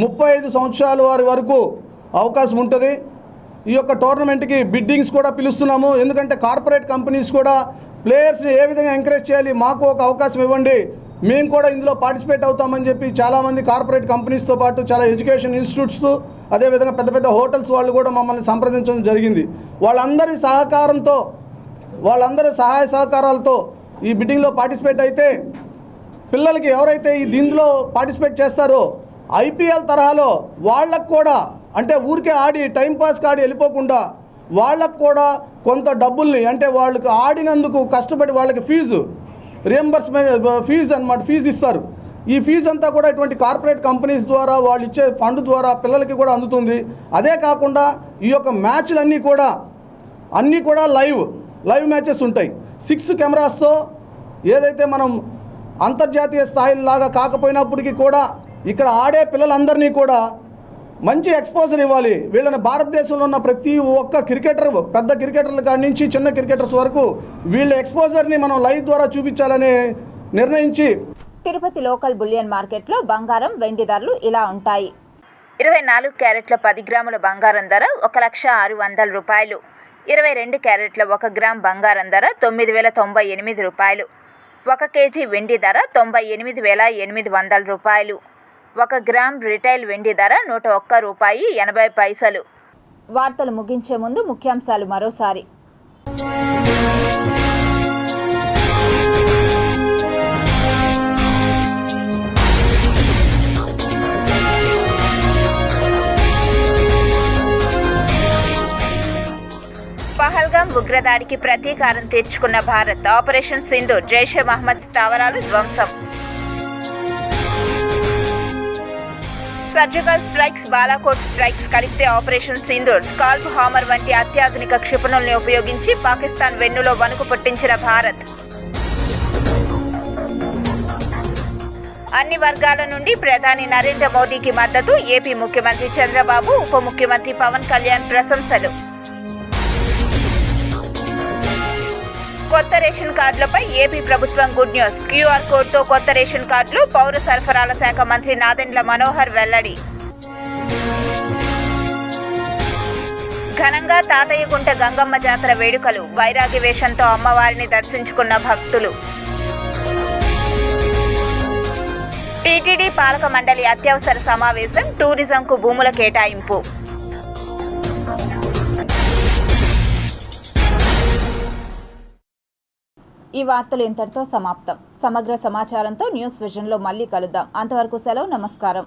35 సంవత్సరాల వారి వరకు అవకాశం ఉంటుంది. ఈ యొక్క టోర్నమెంట్కి బిడ్డింగ్స్ కూడా పిలుస్తున్నాము. ఎందుకంటే కార్పొరేట్ కంపెనీస్ కూడా ప్లేయర్స్ని ఏ విధంగా ఎంకరేజ్ చేయాలి, మాకు ఒక అవకాశం ఇవ్వండి, మేము కూడా ఇందులో పార్టిసిపేట్ అవుతామని చెప్పి చాలామంది కార్పొరేట్ కంపెనీస్తో పాటు చాలా ఎడ్యుకేషన్ ఇన్స్టిట్యూట్స్, అదేవిధంగా పెద్ద పెద్ద హోటల్స్ వాళ్ళు కూడా మమ్మల్ని సంప్రదించడం జరిగింది. వాళ్ళందరి సహకారంతో, వాళ్ళందరి సహాయ సహకారాలతో ఈ బిడ్డింగ్లో పార్టిసిపేట్ అయితే పిల్లలకి ఎవరైతే ఈ దీంట్లో పార్టిసిపేట్ చేస్తారో ఐపీఎల్ తరహాలో వాళ్ళకు కూడా, అంటే ఊరికే ఆడి టైంపాస్కి ఆడి వెళ్ళిపోకుండా వాళ్ళకు కూడా కొంత డబ్బుల్ని, అంటే వాళ్ళకి ఆడినందుకు కష్టపడి వాళ్ళకి ఫీజు రియంబర్స్మెంట్ ఫీజు అన్నమాట, ఫీజు ఇస్తారు. ఈ ఫీజు అంతా కూడా ఇటువంటి కార్పొరేట్ కంపెనీస్ ద్వారా వాళ్ళు ఇచ్చే ఫండ్ ద్వారా పిల్లలకి కూడా అందుతుంది. అదే కాకుండా ఈ యొక్క మ్యాచ్లన్నీ కూడా లైవ్ మ్యాచెస్ ఉంటాయి. 6 కెమెరాస్తో ఏదైతే మనం అంతర్జాతీయ స్థాయిలాగా కాకపోయినప్పటికీ కూడా ఇక్కడ ఆడే పిల్లలందరినీ కూడా మంచి ఎక్స్పోజర్ ఇవ్వాలి. వీళ్ళని భారతదేశంలో ఉన్న ప్రతి ఒక్క క్రికెటర్, పెద్ద క్రికెటర్ల కాడి నుంచి చిన్న క్రికెటర్స్ వరకు వీళ్ళ ఎక్స్పోజర్ని మనం లైవ్ ద్వారా చూపించాలని నిర్ణయించి తిరుపతి లోకల్ బులియన్ మార్కెట్లో బంగారం, వెండి ధరలు ఇలా ఉంటాయి. 24 క్యారెట్ల 10 గ్రాముల బంగారం ధర 1,06,00,000 రూపాయలు. 22 క్యారెట్ల 1 గ్రామ్ బంగారం ధర 9,098 రూపాయలు. 1 కేజీ వెండి ధర 98,800 రూపాయలు. 1 గ్రామ్ రిటైల్ వెండి ధర 101 రూపాయి 80 పైసలు. వార్తలు ముగించే ముందు ముఖ్యాంశాలు మరోసారి. పహల్గాం ఉగ్రదాడికి ప్రతీకారం తీర్చుకున్న భారత్. ఆపరేషన్ సింధూర్, జైషే మహమ్మద్ స్థావరాలు ధ్వంసం. సర్జికల్ స్ట్రైక్స్, బాలాకోట్ స్ట్రైక్స్ కలిపితే ఆపరేషన్ సింధూర్. స్కాల్ప్ హామర్ వంటి అత్యాధునిక క్షిపణుల్ని ఉపయోగించి పాకిస్తాన్ వెన్నులో వణుకు పుట్టించిన భారత్. అన్ని వర్గాల నుండి ప్రధాని నరేంద్ర మోదీకి మద్దతు. ఏపీ ముఖ్యమంత్రి చంద్రబాబు, ఉప ముఖ్యమంత్రి పవన్ కళ్యాణ్ ప్రశంసలు. కొత్త రేషన్ కార్డులపై ఏపీ ప్రభుత్వం గుడ్ న్యూస్. క్యూఆర్ కోడ్తో కొత్త రేషన్ కార్డులు. పౌర సరఫరాల శాఖ మంత్రి నాదెండ్ల మనోహర్ వెల్లడి. ఘనంగా తాతయ్యగుంట గంగమ్మ జాతర వేడుకలు. వైరాగి వేషంతో అమ్మవారిని దర్శించుకున్న భక్తులు. టీటీడీ పాలక మండలి అత్యవసర సమావేశం. టూరిజంకు భూముల కేటాయింపు. ఈ వార్తలు ఇంతటితో సమాప్తం. సమగ్ర సమాచారంతో న్యూస్ విజన్లో మళ్ళీ కలుద్దాం. అంతవరకు సెలవు. నమస్కారం.